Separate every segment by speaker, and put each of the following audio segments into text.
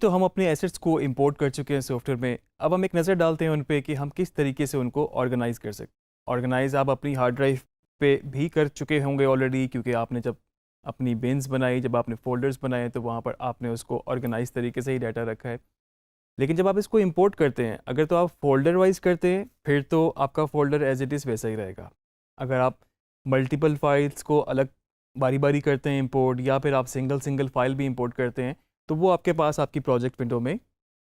Speaker 1: तो हम अपने एसेट्स को इंपोर्ट कर चुके हैं सॉफ्टवेयर में। अब हम एक नज़र डालते हैं उन पे कि हम किस तरीके से उनको ऑर्गेनाइज़ कर सकते। ऑर्गेनाइज़ आप अपनी हार्ड ड्राइव पे भी कर चुके होंगे ऑलरेडी, क्योंकि आपने जब अपनी बिन्स बनाई, जब आपने फ़ोल्डर्स बनाए, तो वहाँ पर आपने उसको ऑर्गेनाइज़ तरीके से ही डाटा रखा है। लेकिन जब आप इसको इंपोर्ट करते हैं, अगर तो आप फ़ोल्डर वाइज करते हैं, फिर तो आपका फ़ोल्डर एज़ इट इज़ वैसा ही रहेगा। अगर आप मल्टीपल फाइल्स को अलग बारी बारी करते हैं इंपोर्ट, या फिर आप सिंगल सिंगल फाइल भी इंपोर्ट करते हैं, तो वो आपके पास आपकी प्रोजेक्ट विंडो में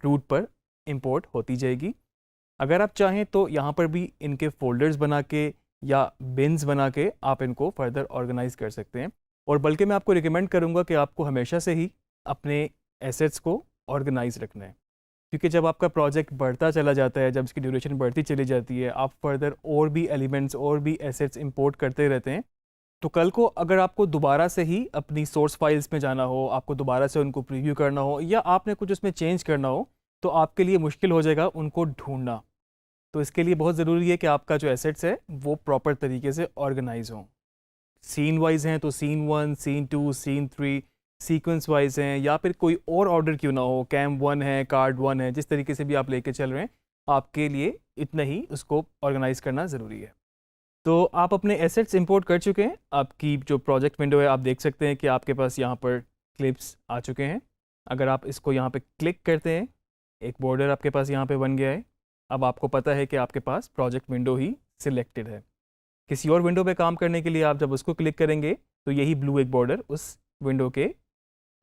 Speaker 1: रूट पर इंपोर्ट होती जाएगी। अगर आप चाहें तो यहाँ पर भी इनके फ़ोल्डर्स बना के या बिन्स बना के आप इनको फर्दर ऑर्गेनाइज कर सकते हैं। और बल्कि मैं आपको रिकमेंड करूँगा कि आपको हमेशा से ही अपने एसेट्स को ऑर्गेनाइज रखना है, क्योंकि जब आपका प्रोजेक्ट बढ़ता चला जाता है, जब इसकी ड्यूरेशन बढ़ती चली जाती है, आप फर्दर और भी एलिमेंट्स और भी एसेट्स इंपोर्ट करते रहते हैं, तो कल को अगर आपको दोबारा से ही अपनी सोर्स फाइल्स में जाना हो, आपको दोबारा से उनको प्रीव्यू करना हो, या आपने कुछ उसमें चेंज करना हो, तो आपके लिए मुश्किल हो जाएगा उनको ढूंढना। तो इसके लिए बहुत ज़रूरी है कि आपका जो एसेट्स है वो प्रॉपर तरीके से ऑर्गेनाइज हों। सीन वाइज हैं तो scene 1, scene 2, scene 3, sequence wise हैं, या फिर कोई और ऑर्डर क्यों ना हो, कैम 1 है, कार्ड 1 है, जिस तरीके से भी आप लेके चल रहे हैं, आपके लिए इतना ही उसको ऑर्गेनाइज करना ज़रूरी है। तो आप अपने एसेट्स इंपोर्ट कर चुके हैं। आपकी जो प्रोजेक्ट विंडो है, आप देख सकते हैं कि आपके पास यहाँ पर क्लिप्स आ चुके हैं। अगर आप इसको यहाँ पे क्लिक करते हैं, एक बॉर्डर आपके पास यहाँ पे बन गया है। अब आपको पता है कि आपके पास प्रोजेक्ट विंडो ही सिलेक्टेड है। किसी और विंडो पे काम करने के लिए आप जब उसको क्लिक करेंगे, तो यही ब्लू एक बॉर्डर उस विंडो के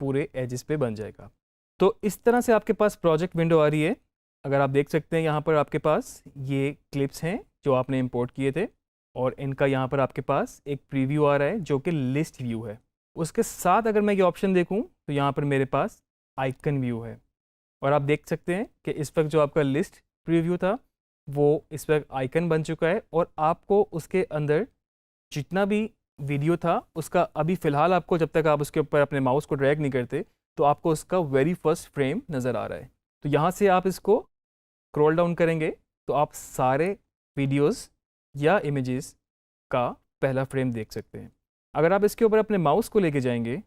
Speaker 1: पूरे एजेस पे बन जाएगा। तो इस तरह से आपके पास प्रोजेक्ट विंडो आ रही है। अगर आप देख सकते हैं, यहाँ पर आपके पास ये क्लिप्स हैं जो आपने इंपोर्ट किए थे, और इनका यहाँ पर आपके पास एक प्रीव्यू आ रहा है जो कि लिस्ट व्यू है। उसके साथ अगर मैं ये ऑप्शन देखूँ, तो यहाँ पर मेरे पास आइकन व्यू है, और आप देख सकते हैं कि इस वक्त जो आपका लिस्ट प्रीव्यू था वो इस वक्त आइकन बन चुका है, और आपको उसके अंदर जितना भी वीडियो था उसका अभी फ़िलहाल आपको, जब तक आप उसके ऊपर अपने माउस को ड्रैग नहीं करते, तो आपको उसका वेरी फर्स्ट फ्रेम नज़र आ रहा है। तो यहाँ से आप इसको स्क्रॉल डाउन करेंगे तो आप सारे वीडियोस या इमेजेस का पहला फ्रेम देख सकते हैं। अगर आप इसके ऊपर अपने माउस को लेके जाएंगे,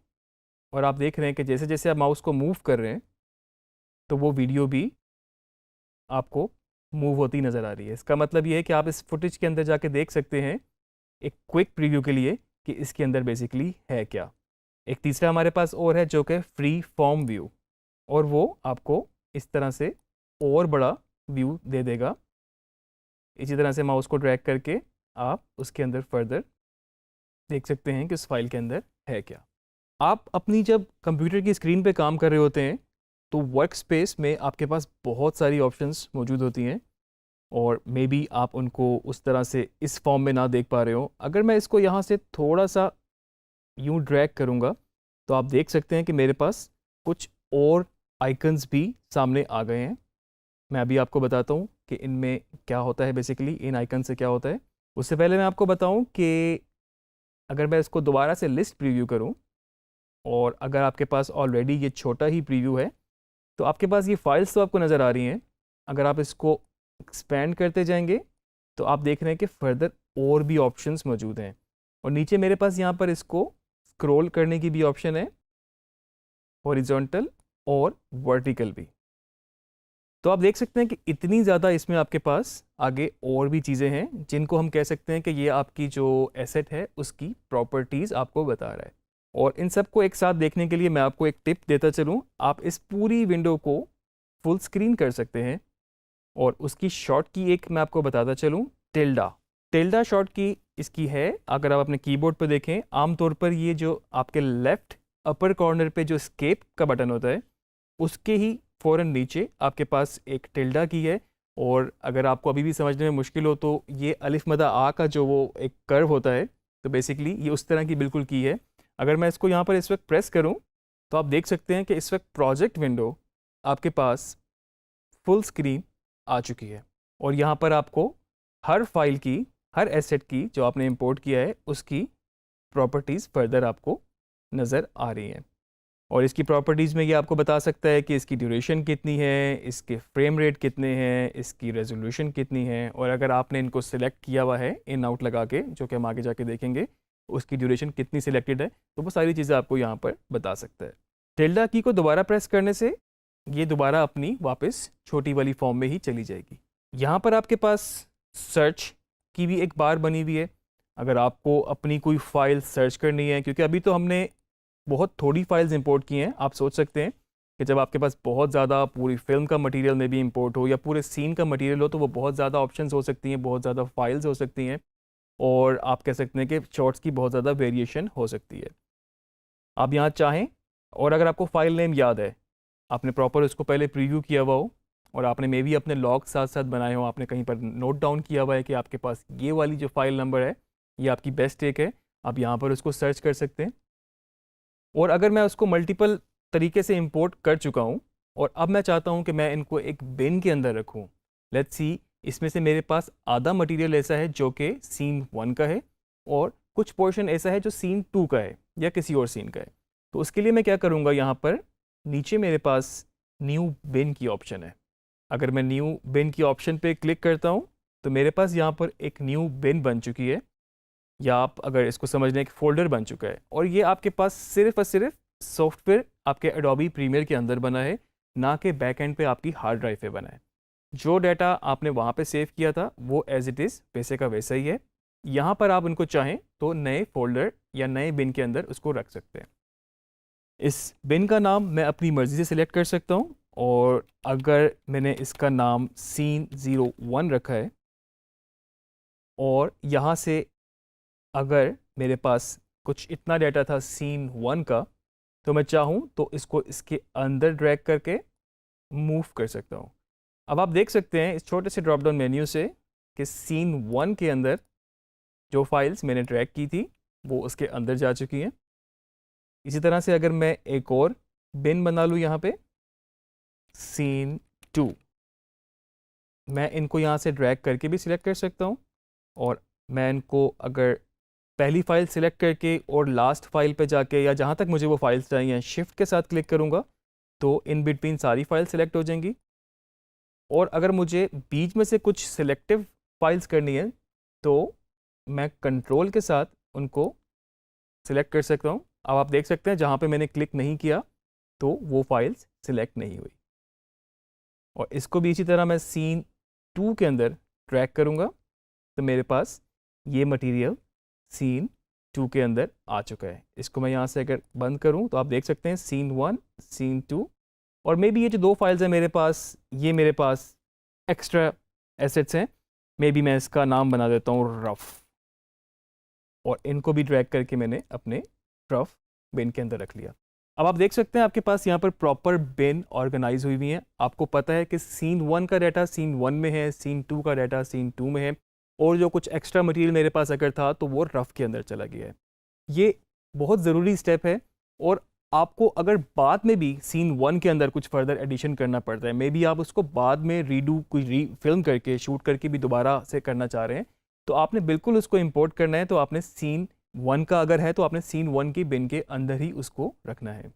Speaker 1: और आप देख रहे हैं कि जैसे जैसे आप माउस को मूव कर रहे हैं, तो वो वीडियो भी आपको मूव होती नज़र आ रही है। इसका मतलब ये है कि आप इस फुटेज के अंदर जाके देख सकते हैं एक क्विक प्रीव्यू के लिए कि इसके अंदर बेसिकली है क्या। एक तीसरा हमारे पास और है जो कि फ्री फॉर्म व्यू, और वो आपको इस तरह से और बड़ा व्यू दे देगा। इसी तरह से माउस को ड्रैग करके आप उसके अंदर फर्दर देख सकते हैं कि उस फाइल के अंदर है क्या। आप अपनी जब कंप्यूटर की स्क्रीन पे काम कर रहे होते हैं, तो वर्क स्पेस में आपके पास बहुत सारी ऑप्शंस मौजूद होती हैं, और मे बी आप उनको उस तरह से इस फॉर्म में ना देख पा रहे हो। अगर मैं इसको यहाँ से थोड़ा सा यूँ ड्रैग करूँगा, तो आप देख सकते हैं कि मेरे पास कुछ और आइकन्स भी सामने आ गए हैं। मैं अभी आपको बताता हूँ कि इनमें क्या होता है, बेसिकली इन आइकन से क्या होता है। उससे पहले मैं आपको बताऊँ कि अगर मैं इसको दोबारा से लिस्ट प्रीव्यू करूँ, और अगर आपके पास ऑलरेडी ये छोटा ही प्रीव्यू है, तो आपके पास ये फाइल्स तो आपको नज़र आ रही हैं। अगर आप इसको एक्सपेंड करते जाएंगे, तो आप देख रहे हैं कि फर्दर और भी ऑप्शंस मौजूद हैं, और नीचे मेरे पास यहाँ पर इसको स्क्रॉल करने की भी ऑप्शन है, हॉरिजॉन्टल और वर्टिकल भी। तो आप देख सकते हैं कि इतनी ज़्यादा इसमें आपके पास आगे और भी चीज़ें हैं, जिनको हम कह सकते हैं कि ये आपकी जो एसेट है उसकी प्रॉपर्टीज़ आपको बता रहा है। और इन सब को एक साथ देखने के लिए मैं आपको एक टिप देता चलूँ। आप इस पूरी विंडो को फुल स्क्रीन कर सकते हैं, और उसकी शॉर्ट की एक मैं आपको बताता चलूँ, टिल्डा शॉर्ट की इसकी है। अगर आप अपने कीबोर्ड पर देखें, आमतौर पर ये जो आपके लेफ़्ट अपर कॉर्नर पे जो एस्केप का बटन होता है, उसके ही फ़ौरन नीचे आपके पास एक टिल्डा की है। और अगर आपको अभी भी समझने में मुश्किल हो, तो ये अलिफ मदा आ का जो वो एक कर्व होता है, तो बेसिकली ये उस तरह की बिल्कुल की है। अगर मैं इसको यहाँ पर इस वक्त प्रेस करूँ, तो आप देख सकते हैं कि इस वक्त प्रोजेक्ट विंडो आपके पास फुल स्क्रीन आ चुकी है, और यहाँ पर आपको हर फाइल की, हर एसेट की जो आपने इंपोर्ट किया है, उसकी प्रॉपर्टीज़ फर्दर आपको नज़र आ रही हैं। और इसकी प्रॉपर्टीज़ में ये आपको बता सकता है कि इसकी ड्यूरेशन कितनी है, इसके फ्रेम रेट कितने हैं, इसकी रेजोल्यूशन कितनी है, और अगर आपने इनको सिलेक्ट किया हुआ है इन आउट लगा के, जो कि हम आगे जाके देखेंगे, उसकी ड्यूरेशन कितनी सिलेक्टेड है, तो वो सारी चीज़ें आपको यहाँ पर बता सकता है। टिल्डा की को दोबारा प्रेस करने से ये दोबारा अपनी वापस छोटी वाली फॉर्म में ही चली जाएगी। यहाँ पर आपके पास सर्च की भी एक बार बनी हुई है। अगर आपको अपनी कोई फ़ाइल सर्च करनी है, क्योंकि अभी तो हमने बहुत थोड़ी फाइल्स इंपोर्ट की हैं, आप सोच सकते हैं कि जब आपके पास बहुत ज़्यादा पूरी फिल्म का मटेरियल में भी इंपोर्ट हो या पूरे सीन का मटेरियल हो, तो वो बहुत ज़्यादा ऑप्शंस हो सकती हैं, बहुत ज़्यादा फाइल्स हो सकती हैं, और आप कह सकते हैं कि शॉर्ट्स की बहुत ज़्यादा वेरिएशन हो सकती है। आप यहाँ चाहें, और अगर आपको फ़ाइल नेम याद है, आपने प्रॉपर उसको पहले प्रीव्यू किया हुआ हो, और आपने मे भी अपने लॉग साथ साथ बनाए हो, आपने कहीं पर नोट डाउन किया हुआ है कि आपके पास ये वाली जो फाइल नंबर है ये आपकी बेस्ट टेक है, आप यहाँ पर उसको सर्च कर सकते हैं। और अगर मैं उसको मल्टीपल तरीके से इंपोर्ट कर चुका हूँ और अब मैं चाहता हूँ कि मैं इनको एक बिन के अंदर रखूँ, लेट्स सी इसमें से मेरे पास आधा मटेरियल ऐसा है जो कि सीन 1 का है और कुछ पोर्शन ऐसा है जो सीन 2 का है या किसी और सीन का है। तो उसके लिए मैं क्या करूँगा, यहाँ पर नीचे मेरे पास न्यू बिन की ऑप्शन है। अगर मैं न्यू बिन की ऑप्शन पे क्लिक करता हूँ तो मेरे पास यहाँ पर एक न्यू बिन बन चुकी है, या आप अगर इसको समझने एक फ़ोल्डर बन चुका है, और ये आपके पास सिर्फ और सिर्फ सॉफ्टवेयर आपके एडोबी प्रीमियर के अंदर बना है, ना कि बैक एंड पे आपकी हार्ड ड्राइव पे बना है। जो डाटा आपने वहाँ पे सेव किया था वो एज इट इज़ वैसे का वैसा ही है। यहाँ पर आप उनको चाहें तो नए फोल्डर या नए बिन के अंदर उसको रख सकते हैं। इस बिन का नाम मैं अपनी मर्ज़ी से सिलेक्ट कर सकता हूँ, और अगर मैंने इसका नाम सीन 01 रखा है और यहाँ से अगर मेरे पास कुछ इतना डाटा था सीन 1 का, तो मैं चाहूँ तो इसको इसके अंदर ड्रैग करके मूव कर सकता हूँ। अब आप देख सकते हैं इस छोटे से ड्रॉप डाउन मेन्यू से कि सीन 1 के अंदर जो फाइल्स मैंने ड्रैग की थी वो उसके अंदर जा चुकी हैं। इसी तरह से अगर मैं एक और बिन बना लूँ यहाँ पे सीन 2, मैं इनको यहाँ से ड्रैग करके भी सिलेक्ट कर सकता हूँ, और मैं इनको अगर पहली फ़ाइल सिलेक्ट करके और लास्ट फाइल पे जाके या जहाँ तक मुझे वो फाइल्स चाहिए शिफ्ट के साथ क्लिक करूँगा तो इन बिटवीन सारी फाइल सिलेक्ट हो जाएंगी। और अगर मुझे बीच में से कुछ सिलेक्टिव फाइल्स करनी है तो मैं कंट्रोल के साथ उनको सिलेक्ट कर सकता हूँ। अब आप देख सकते हैं जहाँ पे मैंने क्लिक नहीं किया तो वो फाइल्स सिलेक्ट नहीं हुई। और इसको भी इसी तरह मैं सीन 2 के अंदर ट्रैक करूँगा तो मेरे पास ये मटेरियल सीन 2 के अंदर आ चुका है। इसको मैं यहाँ से अगर बंद करूँ तो आप देख सकते हैं सीन 1, सीन 2, और मे बी ये जो दो फाइल्स हैं मेरे पास, ये मेरे पास एक्स्ट्रा एसेट्स हैं। मे बी मैं इसका नाम बना देता हूँ रफ़, और इनको भी ड्रैग करके मैंने अपने रफ़ बिन के अंदर रख लिया। अब आप देख सकते हैं आपके पास यहाँ पर प्रॉपर बिन ऑर्गेनाइज हुई हुई हैं। आपको पता है कि सीन 1 का डाटा सीन 1 में है, सीन 2 का डाटा सीन 2 में है, और जो कुछ एक्स्ट्रा मटेरियल मेरे पास अगर था तो वो रफ़ के अंदर चला गया है। ये बहुत ज़रूरी स्टेप है, और आपको अगर बाद में भी सीन 1 के अंदर कुछ फर्दर एडिशन करना पड़ता है, मे बी आप उसको बाद में रीडू कोई फिल्म करके शूट करके भी दोबारा से करना चाह रहे हैं, तो आपने बिल्कुल उसको इंपोर्ट करना है। तो आपने सीन 1 का अगर है तो आपने सीन 1 की बिन के अंदर ही उसको रखना है,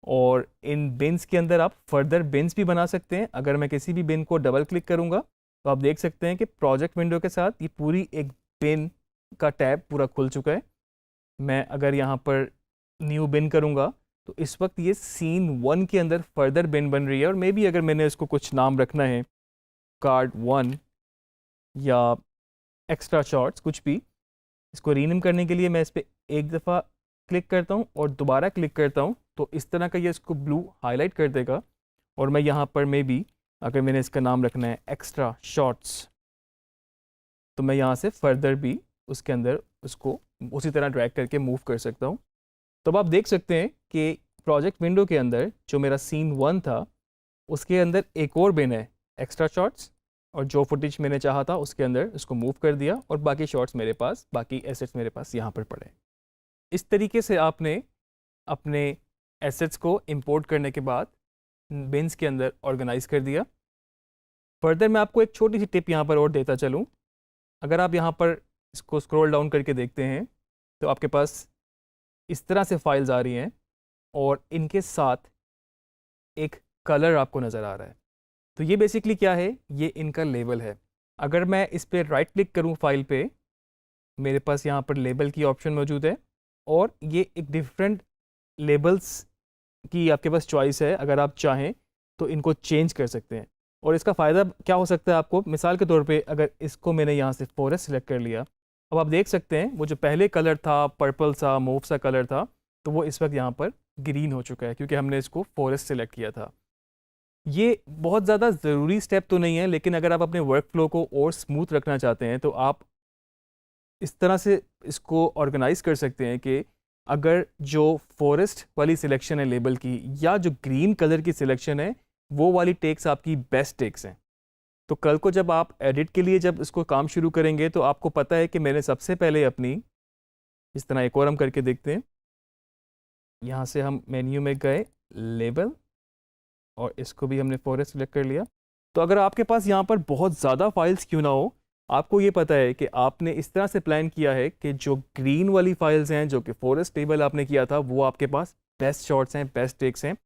Speaker 1: और इन बिन्स के अंदर आप फर्दर बिन्स भी बना सकते हैं। अगर मैं किसी भी बिन को डबल क्लिक करूँगा तो आप देख सकते हैं कि प्रोजेक्ट विंडो के साथ ये पूरी एक बिन का टैब पूरा खुल चुका है। मैं अगर यहाँ पर न्यू बिन करूँगा तो इस वक्त ये सीन 1 के अंदर फर्दर बिन बन रही है, और मे बी अगर मैंने इसको कुछ नाम रखना है कार्ड 1 या एक्स्ट्रा शॉर्ट्स कुछ भी, इसको रीनेम करने के लिए मैं इस पर एक दफ़ा क्लिक करता हूँ और दोबारा क्लिक करता हूँ तो इस तरह का ये इसको ब्लू हाईलाइट कर देगा। और मैं यहाँ पर मे बी अगर मैंने इसका नाम रखना है एक्स्ट्रा शॉर्ट्स, तो मैं यहाँ से फर्दर भी उसके अंदर उसको उसी तरह ड्रैग करके मूव कर सकता हूँ। तो अब आप देख सकते हैं कि प्रोजेक्ट विंडो के अंदर जो मेरा सीन 1 था उसके अंदर एक और बिन है एक्स्ट्रा शॉट्स, और जो फुटेज मैंने चाहा था उसके अंदर उसको मूव कर दिया, और बाकी शॉट्स मेरे पास, बाकी एसेट्स मेरे पास यहाँ पर पड़े। इस तरीके से आपने अपने एसेट्स को इंपोर्ट करने के बाद बिन्स के अंदर ऑर्गेनाइज कर दिया। फर्दर मैं आपको एक छोटी सी टिप यहाँ पर और देता चलूँ। अगर आप यहाँ पर इसको स्क्रॉल डाउन करके देखते हैं तो आपके पास इस तरह से फाइल्स आ रही हैं, और इनके साथ एक कलर आपको नज़र आ रहा है। तो ये बेसिकली क्या है, ये इनका लेबल है। अगर मैं इस पर राइट क्लिक करूँ फाइल पे, मेरे पास यहाँ पर लेबल की ऑप्शन मौजूद है, और ये एक डिफरेंट लेबल्स की आपके पास चॉइस है। अगर आप चाहें तो इनको चेंज कर सकते हैं। और इसका फ़ायदा क्या हो सकता है आपको, मिसाल के तौर पे अगर इसको मैंने यहाँ से फॉरेस्ट सेलेक्ट कर लिया, अब आप देख सकते हैं वो जो पहले कलर था पर्पल सा मूव सा कलर था, तो वो इस वक्त यहाँ पर ग्रीन हो चुका है क्योंकि हमने इसको फॉरेस्ट सेलेक्ट किया था। ये बहुत ज़्यादा ज़रूरी स्टेप तो नहीं है, लेकिन अगर आप अपने वर्क फ्लो को और स्मूथ रखना चाहते हैं तो आप इस तरह से इसको ऑर्गेनाइज कर सकते हैं कि अगर जो फॉरेस्ट वाली सिलेक्शन है लेबल की, या जो ग्रीन कलर की सिलेक्शन है, वो वाली टेक्स आपकी बेस्ट टेक्स हैं। तो कल को जब आप एडिट के लिए जब इसको काम शुरू करेंगे तो आपको पता है कि मैंने सबसे पहले अपनी, इस तरह एक और हम करके देखते हैं, यहाँ से हम मेन्यू में गए, लेबल, और इसको भी हमने फॉरेस्ट सेलेक्ट कर लिया। तो अगर आपके पास यहाँ पर बहुत ज़्यादा फाइल्स क्यों ना हो, आपको ये पता है कि आपने इस तरह से प्लान किया है कि जो ग्रीन वाली फाइल्स हैं, जो कि फॉरेस्ट टेबल आपने किया था, वो आपके पास बेस्ट शॉट्स हैं, बेस्ट टेक्स हैं।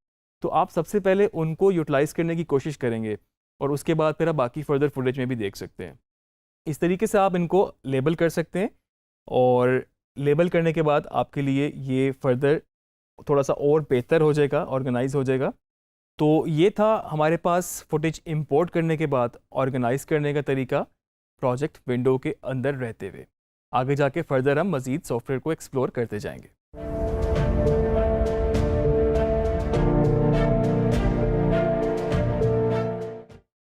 Speaker 1: तो आप सबसे पहले उनको यूटिलाइज़ करने की कोशिश करेंगे और उसके बाद फिर आप बाकी फर्दर फुटेज में भी देख सकते हैं। इस तरीके से आप इनको लेबल कर सकते हैं, और लेबल करने के बाद आपके लिए ये फर्दर थोड़ा सा और बेहतर हो जाएगा, ऑर्गेनाइज हो जाएगा। तो ये था हमारे पास फुटेज इंपोर्ट करने के बाद ऑर्गेनाइज करने का तरीका प्रोजेक्ट विंडो के अंदर रहते हुए। आगे जाके फर्दर हम मज़ीद सॉफ्टवेयर को एक्सप्लोर करते जाएंगे।